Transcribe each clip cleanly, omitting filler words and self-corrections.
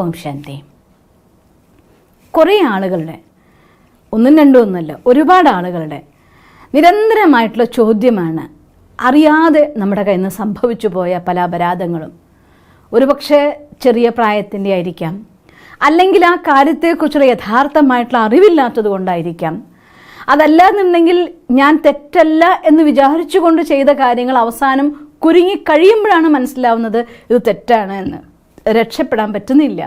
ഓം ശാന്തി. കുറേ ആളുകളുടെ, ഒന്നും രണ്ടും ഒന്നുമല്ല, ഒരുപാട് ആളുകളുടെ നിരന്തരമായിട്ടുള്ള ചോദ്യമാണ് അറിയാതെ നമ്മുടെ കയ്യിൽ നിന്ന് സംഭവിച്ചു പോയ പല അപരാധങ്ങളും. ഒരുപക്ഷെ ചെറിയ പ്രായത്തിൻ്റെ ആയിരിക്കാം, അല്ലെങ്കിൽ ആ കാര്യത്തെക്കുറിച്ചുള്ള യഥാർത്ഥമായിട്ടുള്ള അറിവില്ലാത്തത് കൊണ്ടായിരിക്കാം. അതല്ലാന്നുണ്ടെങ്കിൽ ഞാൻ തെറ്റല്ല എന്ന് വിചാരിച്ചുകൊണ്ട് ചെയ്ത കാര്യങ്ങൾ അവസാനം കുരുങ്ങി കഴിയുമ്പോഴാണ് മനസ്സിലാവുന്നത് ഇത് തെറ്റാണ് എന്ന്. രക്ഷപ്പെടാൻ പറ്റുന്നില്ല.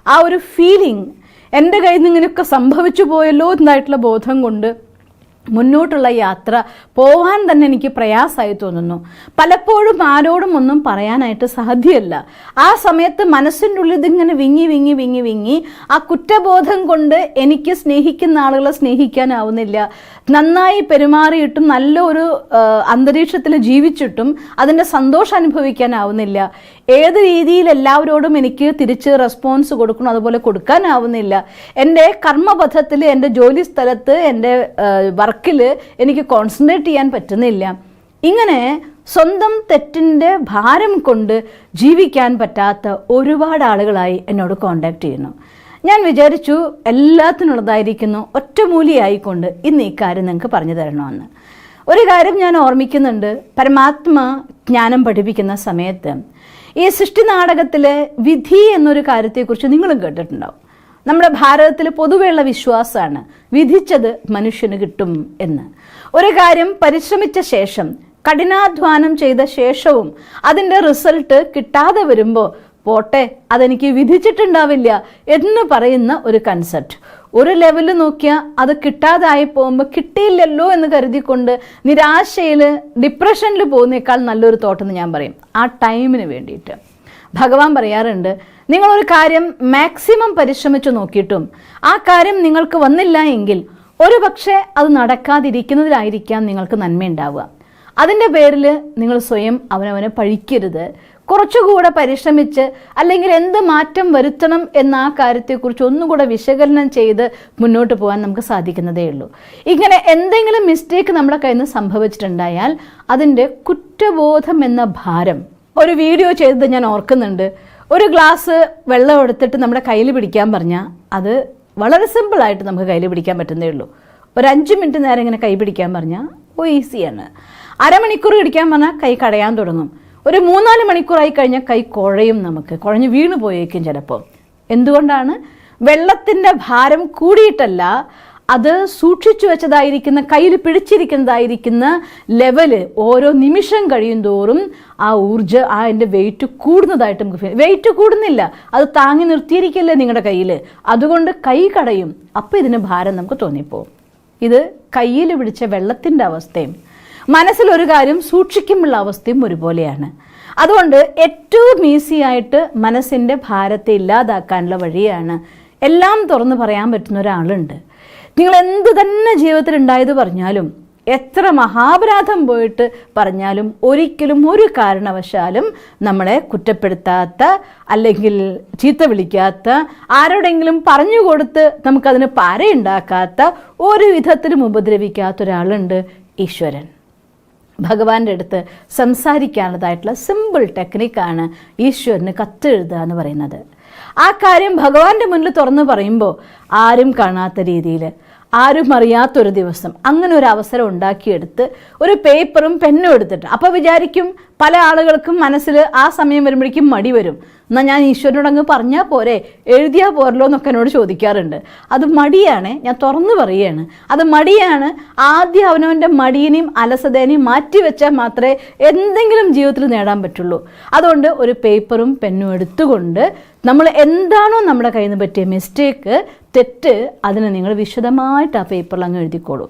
ആ ഒരു ഫീലിംഗ് എൻ്റെ കയ്യിൽ നിന്ന് ഇങ്ങനെയൊക്കെ സംഭവിച്ചു പോയല്ലോ എന്നായിട്ടുള്ള ബോധം കൊണ്ട് മുന്നോട്ടുള്ള യാത്ര പോകാൻ തന്നെ എനിക്ക് പ്രയാസമായി തോന്നുന്നു. പലപ്പോഴും ആരോടും ഒന്നും പറയാനായിട്ട് സാധ്യമല്ല. ആ സമയത്ത് മനസ്സിൻ്റെ ഉള്ളിൽ ഇതിങ്ങനെ വിങ്ങി വിങ്ങി വിങ്ങി വിങ്ങി ആ കുറ്റബോധം കൊണ്ട് എനിക്ക് സ്നേഹിക്കുന്ന ആളുകളെ സ്നേഹിക്കാനാവുന്നില്ല. നന്നായി പെരുമാറിയിട്ടും നല്ലൊരു അന്തരീക്ഷത്തിൽ ജീവിച്ചിട്ടും അതിൻ്റെ സന്തോഷം അനുഭവിക്കാനാവുന്നില്ല. ഏത് രീതിയിൽ എല്ലാവരോടും എനിക്ക് തിരിച്ച് റെസ്പോൺസ് കൊടുക്കണം അതുപോലെ കൊടുക്കാനാവുന്നില്ല. എൻ്റെ കർമ്മപഥത്തിൽ, എൻ്റെ ജോലി സ്ഥലത്ത്, എൻ്റെ വർക്കിൽ എനിക്ക് കോൺസെൻട്രേറ്റ് ചെയ്യാൻ പറ്റുന്നില്ല. ഇങ്ങനെ സ്വന്തം തെറ്റിൻ്റെ ഭാരം കൊണ്ട് ജീവിക്കാൻ പറ്റാത്ത ഒരുപാട് ആളുകളായി എന്നോട് കോണ്ടാക്ട് ചെയ്യുന്നു. ഞാൻ വിചാരിച്ചു എല്ലാത്തിനുള്ളതായിരിക്കുന്നു ഒറ്റമൂലിയായിക്കൊണ്ട് ഇന്ന് ഈ കാര്യം നിങ്ങൾക്ക് പറഞ്ഞു തരണമെന്ന്. ഒരു കാര്യം ഞാൻ ഓർമ്മിക്കുന്നുണ്ട്. പരമാത്മ ജ്ഞാനം പഠിപ്പിക്കുന്ന സമയത്ത് ഈ സൃഷ്ടി നാടകത്തിലെ വിധി എന്നൊരു കാര്യത്തെക്കുറിച്ച് നിങ്ങളും കേട്ടിട്ടുണ്ടാവും. നമ്മുടെ ഭാരതത്തിൽ പൊതുവെയുള്ള വിശ്വാസമാണ് വിധിച്ചത് മനുഷ്യന് കിട്ടും എന്ന്. ഒരു കാര്യം പരിശ്രമിച്ച ശേഷം, കഠിനാധ്വാനം ചെയ്ത ശേഷവും അതിൻ്റെ റിസൾട്ട് കിട്ടാതെ വരുമ്പോൾ പോട്ടെ, അതെനിക്ക് വിധിച്ചിട്ടുണ്ടാവില്ല എന്ന് പറയുന്ന ഒരു കൺസെപ്റ്റ്. ഒരു ലെവലിൽ നോക്കിയാൽ അത് കിട്ടാതായി പോകുമ്പോൾ കിട്ടിയില്ലല്ലോ എന്ന് കരുതിക്കൊണ്ട് നിരാശയിൽ, ഡിപ്രഷനിൽ പോകുന്നേക്കാൾ നല്ലൊരു തോട്ടെന്ന് ഞാൻ പറയും. ആ ടൈമിന് വേണ്ടിയിട്ട് ഭഗവാൻ പറയാറുണ്ട്, നിങ്ങളൊരു കാര്യം മാക്സിമം പരിശ്രമിച്ചു നോക്കിയിട്ടും ആ കാര്യം നിങ്ങൾക്ക് വന്നില്ല എങ്കിൽ ഒരു പക്ഷേ അത് നടക്കാതിരിക്കുന്നതിലായിരിക്കാം നിങ്ങൾക്ക് നന്മയുണ്ടാവുക. അതിൻ്റെ പേരിൽ നിങ്ങൾ സ്വയം അവനവനെ പഴിക്കരുത്. കുറച്ചുകൂടെ പരിശ്രമിച്ച്, അല്ലെങ്കിൽ എന്ത് മാറ്റം വരുത്തണം എന്ന ആ കാര്യത്തെക്കുറിച്ച് ഒന്നുകൂടെ വിശകലനം ചെയ്ത് മുന്നോട്ട് പോകാൻ നമുക്ക് സാധിക്കുന്നതേ ഉള്ളൂ. ഇങ്ങനെ എന്തെങ്കിലും മിസ്റ്റേക്ക് നമ്മുടെ കയ്യിൽ നിന്ന് സംഭവിച്ചിട്ടുണ്ടായാൽ അതിൻ്റെ കുറ്റബോധം എന്ന ഭാരം, ഒരു വീഡിയോ ചെയ്തത് ഞാൻ ഓർക്കുന്നുണ്ട്. ഒരു ഗ്ലാസ് വെള്ളം എടുത്തിട്ട് നമ്മുടെ കയ്യിൽ പിടിക്കാൻ പറഞ്ഞാൽ അത് വളരെ സിമ്പിളായിട്ട് നമുക്ക് കയ്യിൽ പിടിക്കാൻ പറ്റുന്നേ ഉള്ളൂ. ഒരു 5 മിനിറ്റ് നേരം ഇങ്ങനെ കൈ പിടിക്കാൻ പറഞ്ഞാൽ ഈസിയാണ്. അരമണിക്കൂർ പിടിക്കാൻ പറഞ്ഞാൽ കൈ കടയാൻ തുടങ്ങും. ഒരു 3-4 മണിക്കൂറായി കഴിഞ്ഞാൽ കൈ കുഴയും, നമുക്ക് കുഴഞ്ഞ് വീണ് പോയേക്കും ചിലപ്പോൾ. എന്തുകൊണ്ടാണ്? വെള്ളത്തിൻ്റെ ഭാരം കൂടിയിട്ടല്ല, അത് സൂക്ഷിച്ചു വെച്ചതായിരിക്കുന്ന, കയ്യിൽ പിടിച്ചിരിക്കുന്നതായിരിക്കുന്ന ലെവല് ഓരോ നിമിഷം കഴിയും തോറും അതിൻ്റെ വെയിറ്റ് കൂടുന്നതായിട്ട് നമുക്ക് വെയിറ്റ് കൂടുന്നില്ല, അത് താങ്ങി നിർത്തിയിരിക്കില്ലേ നിങ്ങളുടെ കയ്യിൽ. അതുകൊണ്ട് കൈ കടയും. അപ്പോൾ ഇതിന് ഭാരം നമുക്ക് തോന്നിപ്പോവും. ഇത് കയ്യിൽ പിടിച്ച വെള്ളത്തിൻ്റെ അവസ്ഥയും മനസ്സിലൊരു കാര്യം സൂക്ഷിക്കുമ്പോൾ അവസ്ഥയും ഒരുപോലെയാണ്. അതുകൊണ്ട് ഏറ്റവും ഈസിയായിട്ട് മനസ്സിൻ്റെ ഭാരത്തെ ഇല്ലാതാക്കാനുള്ള വഴിയാണ് എല്ലാം തുറന്ന് പറയാൻ പറ്റുന്ന ഒരാളുണ്ട്. നിങ്ങൾ എന്ത് തന്നെ ജീവിതത്തിൽ ഉണ്ടായത് പറഞ്ഞാലും, എത്ര മഹാപരാധം പോയിട്ട് പറഞ്ഞാലും ഒരിക്കലും ഒരു കാരണവശാലും നമ്മളെ കുറ്റപ്പെടുത്താത്ത, അല്ലെങ്കിൽ ചീത്ത വിളിക്കാത്ത, ആരോടെങ്കിലും പറഞ്ഞു കൊടുത്ത് നമുക്കതിന് പാരയുണ്ടാക്കാത്ത, ഒരു വിധത്തിലും ഉപദ്രവിക്കാത്ത ഒരാളുണ്ട്, ഈശ്വരൻ. ഭഗവാന്റെ അടുത്ത് സംസാരിക്കാനുള്ളതായിട്ടുള്ള സിമ്പിൾ ടെക്നിക്കാണ് ഈശ്വരന് കത്തെഴുതുക എന്ന് പറയുന്നത്. ആ കാര്യം ഭഗവാന്റെ മുന്നിൽ തുറന്നു പറയുമ്പോൾ ആരും കാണാത്ത രീതിയിൽ, ആരും അറിയാത്തൊരു ദിവസം അങ്ങനെ ഒരു അവസരം ഉണ്ടാക്കിയെടുത്ത് ഒരു പേപ്പറും പെന്നും എടുത്തിട്ട്, അപ്പോൾ വിചാരിക്കും പല ആളുകൾക്കും മനസ്സിൽ ആ സമയം വരുമ്പോഴേക്കും മടി വരും. എന്നാൽ ഞാൻ ഈശ്വരനോട് അങ്ങ് പറഞ്ഞാൽ പോരെ, എഴുതിയാൽ പോരല്ലോ എന്നൊക്കെ എന്നോട് ചോദിക്കാറുണ്ട്. അത് മടിയാണ്, ഞാൻ തുറന്നു പറയുകയാണ്. അത് മടിയാണ്. ആദ്യം അവനവൻ്റെ മടിയിനെയും അലസതേനെയും മാറ്റിവെച്ചാൽ മാത്രമേ എന്തെങ്കിലും ജീവിതത്തിൽ നേടാൻ പറ്റുള്ളൂ. അതുകൊണ്ട് ഒരു പേപ്പറും പെന്നും എടുത്തുകൊണ്ട് നമ്മൾ എന്താണോ നമ്മുടെ കയ്യിൽ നിന്ന് പറ്റിയ മിസ്റ്റേക്ക്, തെറ്റ്, അതിനെ നിങ്ങൾ വിശദമായിട്ട് ആ പേപ്പറിൽ അങ്ങ് എഴുതിക്കോളൂ.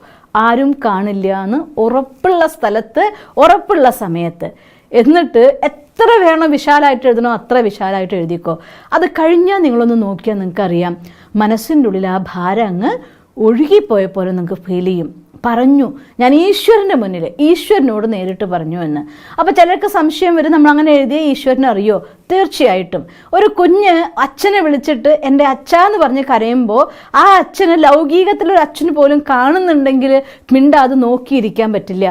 ആരും കാണില്ല എന്ന് ഉറപ്പുള്ള സ്ഥലത്ത്, ഉറപ്പുള്ള സമയത്ത്. എന്നിട്ട് എത്ര വേണം വിശാലമായിട്ട് എഴുതണോ അത്ര വിശാലമായിട്ട് എഴുതിക്കോ. അത് കഴിഞ്ഞാൽ നിങ്ങളൊന്ന് നോക്കിയാൽ നിങ്ങൾക്കറിയാം, മനസ്സിൻ്റെ ഉള്ളിൽ ആ ഭാരം അങ്ങ് ഒഴുകിപ്പോയ പോലെ നിങ്ങൾക്ക് ഫീൽ ചെയ്യും. പറഞ്ഞു, ഞാൻ ഈശ്വരൻ്റെ മുന്നിൽ ഈശ്വരനോട് നേരിട്ട് പറഞ്ഞു എന്ന്. അപ്പോൾ ചിലർക്ക് സംശയം വരും, നമ്മളങ്ങനെ എഴുതിയ ഈശ്വരനെ അറിയോ? തീർച്ചയായിട്ടും. ഒരു കുഞ്ഞ് അച്ഛനെ വിളിച്ചിട്ട് എൻ്റെ അച്ഛാന്ന് പറഞ്ഞ് കരയുമ്പോൾ ആ അച്ഛന് ലൗകികത്തിലൊരു അച്ഛന് പോലും കാണുന്നുണ്ടെങ്കിൽ മിണ്ടാതെ നോക്കിയിരിക്കാൻ പറ്റില്ല.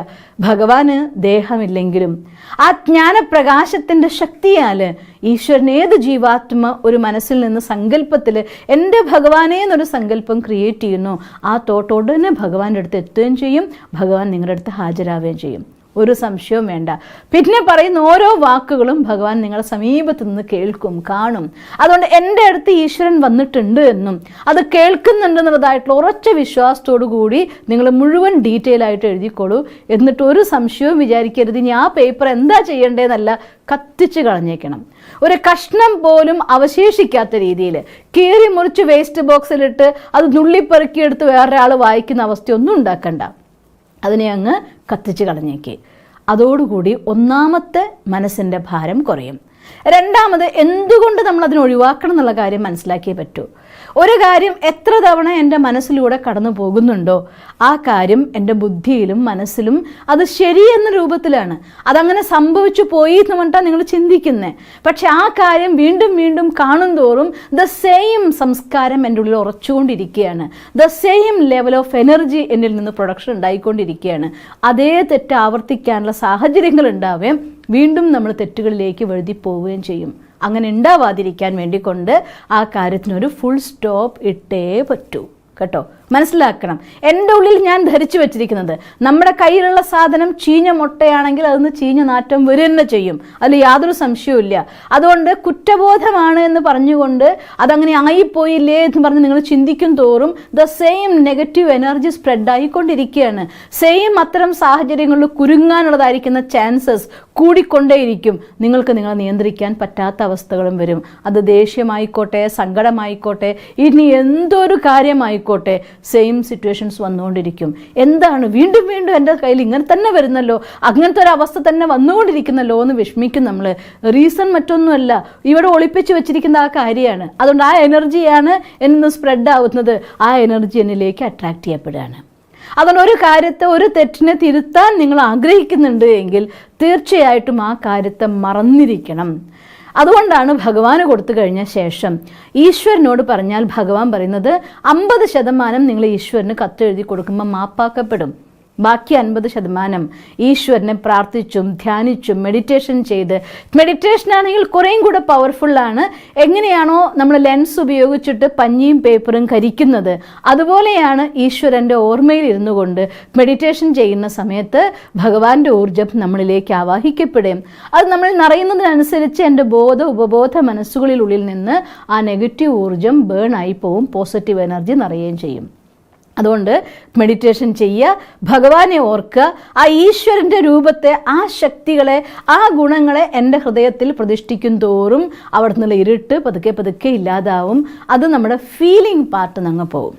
ഭഗവാന് ദേഹമില്ലെങ്കിലും ആ ജ്ഞാനപ്രകാശത്തിൻ്റെ ശക്തിയാൽ ഈശ്വരൻ ഏത് ജീവാത്മ ഒരു മനസ്സിൽ നിന്ന് സങ്കല്പത്തിൽ എൻ്റെ ഭഗവാനെ എന്നൊരു സങ്കല്പം ക്രിയേറ്റ് ചെയ്യുന്നു, ആ തോട്ട് ഉടനെ ഭഗവാന്റെ അടുത്ത് എത്തുകയും ചെയ്യും, ഭഗവാൻ നിങ്ങളുടെ അടുത്ത് ഹാജരാവുകയും ചെയ്യും. ഒരു സംശയവും വേണ്ട. പിന്നെ പറയുന്ന ഓരോ വാക്കുകളും ഭഗവാൻ നിങ്ങളുടെ സമീപത്ത് നിന്ന് കേൾക്കും, കാണും. അതുകൊണ്ട് എൻ്റെ അടുത്ത് ഈശ്വരൻ വന്നിട്ടുണ്ട് എന്നും അത് കേൾക്കുന്നുണ്ടെന്നുള്ളതായിട്ടുള്ള ഉറച്ച വിശ്വാസത്തോടു കൂടി നിങ്ങൾ മുഴുവൻ ഡീറ്റെയിൽ ആയിട്ട് എഴുതിക്കോളൂ. എന്നിട്ട് ഒരു സംശയവും വിചാരിക്കരുത് ഇനി ആ പേപ്പർ എന്താ ചെയ്യേണ്ടതെന്നല്ല, കത്തിച്ച് കളഞ്ഞേക്കണം. ഒരു കഷ്ണം പോലും അവശേഷിക്കാത്ത രീതിയിൽ കീറി മുറിച്ച് വേസ്റ്റ് ബോക്സിലിട്ട് അത് നുള്ളിപ്പെറുക്കിയെടുത്ത് വേറൊരാൾ വായിക്കുന്ന അവസ്ഥയൊന്നും ഉണ്ടാക്കണ്ട. അതിനെ അങ്ങ് കത്തിച്ച് കളഞ്ഞേക്ക്. അതോടുകൂടി ഒന്നാമത്തെ മനസ്സിൻ്റെ ഭാരം കുറയും. രണ്ടാമത്, എന്തുകൊണ്ട് നമ്മൾ അതിനെ ഒഴിവാക്കണം എന്നുള്ള കാര്യം മനസ്സിലാക്കിയേ പറ്റൂ. ഒരു കാര്യം എത്ര തവണ എൻ്റെ മനസ്സിലൂടെ കടന്നു പോകുന്നുണ്ടോ ആ കാര്യം എൻ്റെ ബുദ്ധിയിലും മനസ്സിലും അത് ശരിയെന്ന രൂപത്തിലാണ്. അതങ്ങനെ സംഭവിച്ചു പോയി എന്ന് പറഞ്ഞാൽ നിങ്ങൾ ചിന്തിക്കുന്നത്. പക്ഷെ ആ കാര്യം വീണ്ടും വീണ്ടും കാണും തോറും ദ സെയിം സംസ്കാരം എൻ്റെ ഉള്ളിൽ ഉറച്ചുകൊണ്ടിരിക്കുകയാണ്. The same level of energy എന്നിൽ നിന്ന് പ്രൊഡക്ഷൻ ഉണ്ടായിക്കൊണ്ടിരിക്കുകയാണ്. അതേ തെറ്റ് ആവർത്തിക്കാനുള്ള സാഹചര്യങ്ങൾ ഉണ്ടാവുകയും വീണ്ടും നമ്മൾ തെറ്റുകളിലേക്ക് വഴുതി പോവുകയും ചെയ്യും. അങ്ങനെ ഉണ്ടാവാതിരിക്കാൻ വേണ്ടിക്കൊണ്ട് ആ കാര്യത്തിനൊരു ഫുൾ സ്റ്റോപ്പ് ഇട്ടേ പറ്റൂ കേട്ടോ. മനസ്സിലാക്കണം, എൻ്റെ ഉള്ളിൽ ഞാൻ ധരിച്ചു വെച്ചിരിക്കുന്നത് നമ്മുടെ കയ്യിലുള്ള സാധനം ചീഞ്ഞ മുട്ടയാണെങ്കിൽ അതിന് ചീഞ്ഞ നാറ്റം വരും തന്നെ ചെയ്യും, അതിൽ യാതൊരു സംശയവും ഇല്ല. അതുകൊണ്ട് കുറ്റബോധമാണ് എന്ന് പറഞ്ഞുകൊണ്ട് അതങ്ങനെ ആയിപ്പോയില്ലേ എന്ന് പറഞ്ഞ് നിങ്ങൾ ചിന്തിക്കും തോറും the same negative energy spread ആയിക്കൊണ്ടിരിക്കുകയാണ്. സെയിം അത്തരം സാഹചര്യങ്ങളിൽ കുരുങ്ങാനുള്ളതായിരിക്കുന്ന ചാൻസസ് കൂടിക്കൊണ്ടേയിരിക്കും. നിങ്ങൾക്ക് നിങ്ങളെ നിയന്ത്രിക്കാൻ പറ്റാത്ത അവസ്ഥകളും വരും. അത് ദേഷ്യമായിക്കോട്ടെ, സങ്കടമായിക്കോട്ടെ, ഇനി എന്തൊരു കാര്യമായിക്കോട്ടെ, സെയിം സിറ്റുവേഷൻസ് വന്നുകൊണ്ടിരിക്കും. എന്താണ് വീണ്ടും വീണ്ടും എൻ്റെ കയ്യിൽ ഇങ്ങനെ തന്നെ വരുന്നല്ലോ, അങ്ങനത്തെ ഒരു അവസ്ഥ തന്നെ വന്നുകൊണ്ടിരിക്കുന്നല്ലോ എന്ന് വിഷമിക്കും നമ്മൾ. റീസൺ മറ്റൊന്നുമല്ല, ഇവിടെ ഒളിപ്പിച്ച് വെച്ചിരിക്കുന്ന ആ കാര്യമാണ്. അതുകൊണ്ട് ആ എനർജിയാണ് എന്നിന്ന് സ്പ്രെഡ് ആവുന്നത്. ആ എനർജി എന്നിലേക്ക് അട്രാക്ട് ചെയ്യപ്പെടുകയാണ്. അതുകൊണ്ട് ഒരു കാര്യത്തെ, ഒരു തെറ്റിനെ തിരുത്താൻ നിങ്ങൾ ആഗ്രഹിക്കുന്നുണ്ട് എങ്കിൽ തീർച്ചയായിട്ടും ആ കാര്യത്തെ മറന്നിരിക്കണം. അതുകൊണ്ടാണ് ഭഗവാന് കൊടുത്തു കഴിഞ്ഞ ശേഷം ഈശ്വരനോട് പറഞ്ഞാൽ ഭഗവാൻ പറയുന്നത് 50% നിങ്ങൾ ഈശ്വരന് കത്തെഴുതി കൊടുക്കുമ്പോൾ മാപ്പാക്കപ്പെടും. ബാക്കി 50% ഈശ്വരനെ പ്രാർത്ഥിച്ചും ധ്യാനിച്ചും മെഡിറ്റേഷൻ ചെയ്ത്, മെഡിറ്റേഷൻ ആണെങ്കിൽ കുറേയും കൂടെ പവർഫുള്ളാണ്. എങ്ങനെയാണോ നമ്മൾ ലെൻസ് ഉപയോഗിച്ചിട്ട് പഞ്ഞിയും പേപ്പറും കരിക്കുന്നത്, അതുപോലെയാണ് ഈശ്വരൻ്റെ ഓർമ്മയിൽ ഇരുന്നു കൊണ്ട് മെഡിറ്റേഷൻ ചെയ്യുന്ന സമയത്ത് ഭഗവാന്റെ ഊർജ്ജം നമ്മളിലേക്ക് ആവാഹിക്കപ്പെടുകയും അത് നമ്മൾ നിറയുന്നതിനനുസരിച്ച് എൻ്റെ ബോധ ഉപബോധ മനസ്സുകളിലുള്ളിൽ നിന്ന് ആ നെഗറ്റീവ് ഊർജ്ജം ബേൺ ആയി പോവും, പോസിറ്റീവ് എനർജി നിറയുകയും ചെയ്യും. അതുകൊണ്ട് മെഡിറ്റേഷൻ ചെയ്യുക, ഭഗവാനെ ഓർക്കുക, ആ ഈശ്വരൻ്റെ രൂപത്തെ, ആ ശക്തികളെ, ആ ഗുണങ്ങളെ എൻ്റെ ഹൃദയത്തിൽ പ്രതിഷ്ഠിക്കും തോറും അവിടെ നിന്നുള്ള ഇരുട്ട് പതുക്കെ പതുക്കെ ഇല്ലാതാവും. അത് നമ്മുടെ ഫീലിംഗ് പാർട്ട് അങ്ങ് പോകും.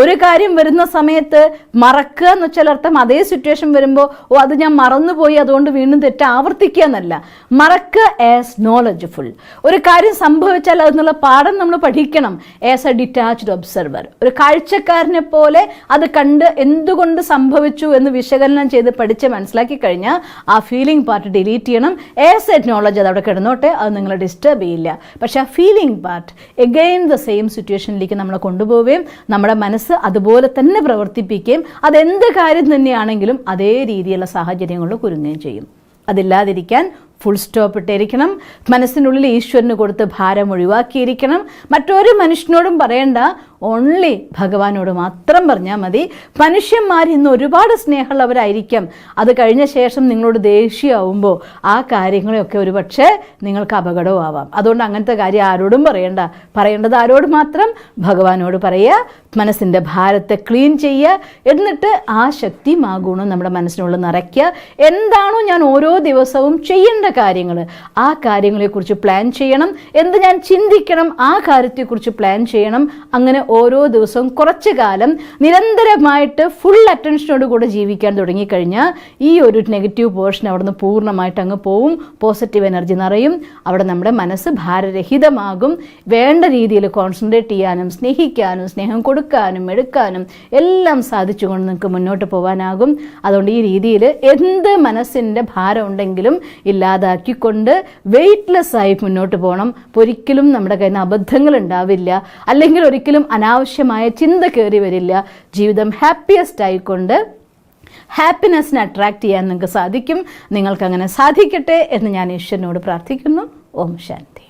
ഒരു കാര്യം വരുന്ന സമയത്ത് മറക്കുക എന്ന് വെച്ചാൽ അർത്ഥം അതേ സിറ്റുവേഷൻ വരുമ്പോൾ അത് ഞാൻ മറന്നുപോയി അതുകൊണ്ട് വീണ്ടും തെറ്റ് ആവർത്തിക്കുക എന്നല്ല. മറക്കുക ആസ് നോളജ്ഫുൾ. ഒരു കാര്യം സംഭവിച്ചാൽ അതിനുള്ള പാഠം നമ്മൾ പഠിക്കണം ആസ് എ ഡിറ്റാച്ച്ഡ് ഒബ്സർവർ. ഒരു കാഴ്ചക്കാരനെ പോലെ അത് കണ്ട് എന്തുകൊണ്ട് സംഭവിച്ചു എന്ന് വിശകലനം ചെയ്ത് പഠിച്ച് മനസ്സിലാക്കി കഴിഞ്ഞാൽ ആ ഫീലിംഗ് പാർട്ട് ഡിലീറ്റ് ചെയ്യണം. ആസ് എ നോളജ് അത് അവിടെ കിടന്നോട്ടെ, അത് നിങ്ങളെ ഡിസ്റ്റർബ് ചെയ്യില്ല. പക്ഷേ ആ feeling part again the same സിറ്റുവേഷനിലേക്ക് നമ്മളെ കൊണ്ടുപോവുകയും നമ്മുടെ മനസ്സ് അതുപോലെ തന്നെ പ്രവർത്തിപ്പിക്കുകയും അതെന്ത് കാര്യം തന്നെയാണെങ്കിലും അതേ രീതിയിലുള്ള സാഹചര്യങ്ങളിൽ കുരുങ്ങുകയും ചെയ്യും. അതില്ലാതിരിക്കാൻ ഫുൾ സ്റ്റോപ്പ് ഇട്ടിരിക്കണം. മനസ്സിനുള്ളിൽ ഈശ്വരന് കൊടുത്ത് ഭാരം ഒഴിവാക്കിയിരിക്കണം. മറ്റൊരു മനുഷ്യനോടും പറയേണ്ട, ഓൺലി ഭഗവാനോട് മാത്രം പറഞ്ഞാൽ മതി. മനുഷ്യന്മാർ ഇന്ന് ഒരുപാട് സ്നേഹമുള്ളവരായിരിക്കാം. അത് കഴിഞ്ഞ ശേഷം നിങ്ങളോട് ദേഷ്യമാവുമ്പോൾ ആ കാര്യങ്ങളെയൊക്കെ ഒരു പക്ഷേ നിങ്ങൾക്ക് അപകടവും ആവാം. അതുകൊണ്ട് അങ്ങനത്തെ കാര്യം ആരോടും പറയണ്ട. പറയേണ്ടത് ആരോട് മാത്രം? ഭഗവാനോട് പറയുക. മനസ്സിൻ്റെ ഭാരത്തെ ക്ലീൻ ചെയ്യുക. എന്നിട്ട് ആ ശക്തിയും ആ ഗുണം നമ്മുടെ മനസ്സിനുള്ളിൽ നിറയ്ക്കുക. എന്താണോ ഞാൻ ഓരോ ദിവസവും ചെയ്യേണ്ട കാര്യങ്ങൾ, ആ കാര്യങ്ങളെക്കുറിച്ച് പ്ലാൻ ചെയ്യണം. എന്ത് ഞാൻ ചിന്തിക്കണം, ആ കാര്യത്തെക്കുറിച്ച് പ്ലാൻ ചെയ്യണം. അങ്ങനെ ഓരോ ദിവസവും കുറച്ചു കാലം നിരന്തരമായിട്ട് ഫുൾ അറ്റൻഷനോട് കൂടെ ജീവിക്കാൻ തുടങ്ങിക്കഴിഞ്ഞാൽ ഈ ഒരു നെഗറ്റീവ് പോർഷൻ അവിടെ നിന്ന് പൂർണ്ണമായിട്ട് അങ്ങ് പോവും. പോസിറ്റീവ് എനർജി നിറയും. അവിടെ നമ്മുടെ മനസ്സ് ഭാരരഹിതമാകും. വേണ്ട രീതിയിൽ കോൺസെൻട്രേറ്റ് ചെയ്യാനും സ്നേഹിക്കാനും സ്നേഹം കൊടുക്കാനും എടുക്കാനും എല്ലാം സാധിച്ചുകൊണ്ട് നിങ്ങൾക്ക് മുന്നോട്ട് പോകാനാകും. അതുകൊണ്ട് ഈ രീതിയിൽ എന്ത് മനസ്സിൻ്റെ ഭാരം ഉണ്ടെങ്കിലും ഇല്ലാതാക്കിക്കൊണ്ട് വെയ്റ്റ്ലെസ് ആയി മുന്നോട്ട് പോകണം. ഒരിക്കലും നമ്മുടെ കയ്യിൽ നിന്ന് അബദ്ധങ്ങൾ ഉണ്ടാവില്ല. അല്ലെങ്കിൽ ഒരിക്കലും അനാവശ്യമായ ചിന്ത കയറി വരില്ല. ജീവിതം ഹാപ്പിയസ്റ്റ് ആയിക്കൊണ്ട് ഹാപ്പിനെസ്സിനെ അട്രാക്റ്റ് ചെയ്യാൻ നിങ്ങൾക്ക് സാധിക്കും. നിങ്ങൾക്കങ്ങനെ സാധിക്കട്ടെ എന്ന് ഞാൻ ഈശ്വരനോട് പ്രാർത്ഥിക്കുന്നു. ഓം ശാന്തി.